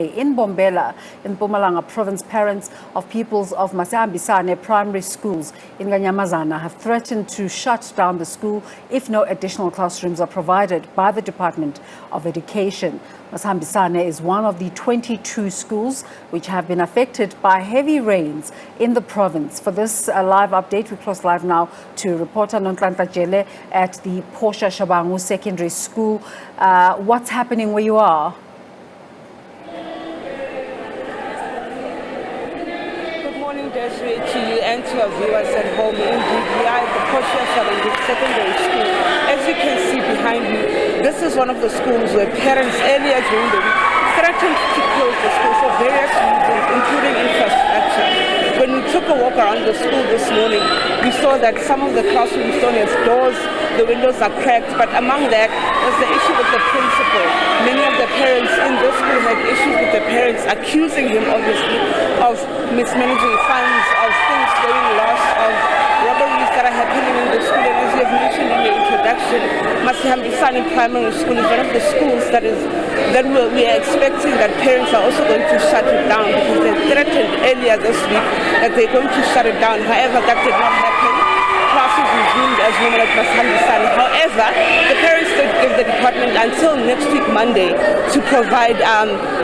In Bombela, in Mpumalanga province, parents of pupils of Masihambisane Primary Schools in Kanyamazane have threatened to shut down the school if no additional classrooms are provided by the Department of Education. Masihambisane is one of the 22 schools which have been affected by heavy rains in the province. For this live update, we cross live now to reporter Nonhlanhla Jele at the Portia Shabangu Secondary School. What's happening where you are? Desiree, to you and to our viewers at home. Indeed, we are at the Portia Shabangu Secondary School. As you can see behind me, this is one of the schools where parents earlier during the week threatened to close the school for various reasons, including infrastructure. When we took a walk around the school this morning, we saw that some of the classrooms don't have doors, the windows are cracked, but among that was the issue with the principal. Many of the parents in this school had issues with the parents accusing him, obviously, of mismanaging funds, of things going lost, of robberies that are happening in the school. And as you have mentioned in the introduction, Masihambisane Primary School is one of the schools that we are expecting that parents are also going to shut it down, because they threatened earlier this week that they're going to shut it down. However, that did not happen. Classes resumed as normal at Masihambisane. However, the parents did give the department until next week, Monday, to provide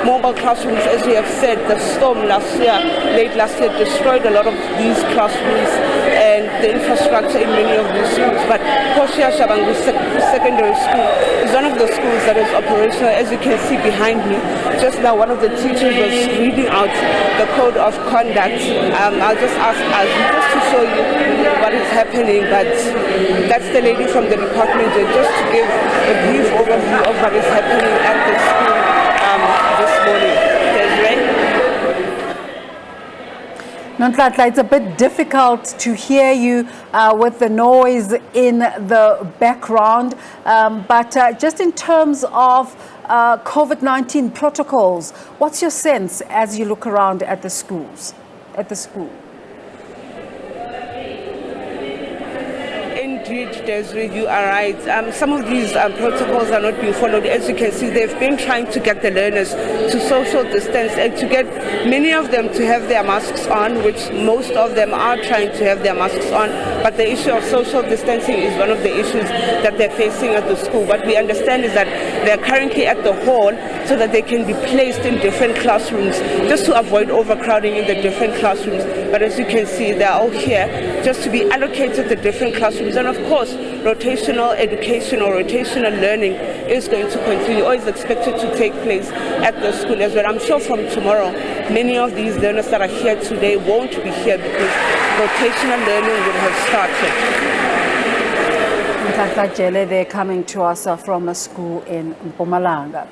mobile classrooms. As we have said, the storm late last year, destroyed a lot of these classrooms and the infrastructure in many of these schools. But Portia Shabangu Secondary School is one of the schools that is operational. As you can see behind me, just now one of the teachers was reading out the code of conduct. I'll just ask Azu just to show you what is happening, but that's the lady from the department, and just to give a brief overview of what is happening at the school this morning. Nonhlanhla, it's a bit difficult to hear you with the noise in the background, but just in terms of COVID-19 protocols, what's your sense as you look around at the school? Indeed, Desiree, you are right. Some of these protocols are not being followed. As you can see, they've been trying to get the learners to social distance and to get many of them to have their masks on, which most of them are trying to have their masks on. But the issue of social distancing is one of the issues that they're facing at the school. What we understand is that they're currently at the hall so that they can be placed in different classrooms just to avoid overcrowding in the different classrooms. But as you can see, they're all here just to be allocated the different classrooms. And of course, rotational education or rotational learning is going to continue, or is expected to take place at the school as well. I'm sure from tomorrow, many of these learners that are here today won't be here because rotational learning will have started. Nonhlanhla Jele, they're coming to us from a school in Mpumalanga.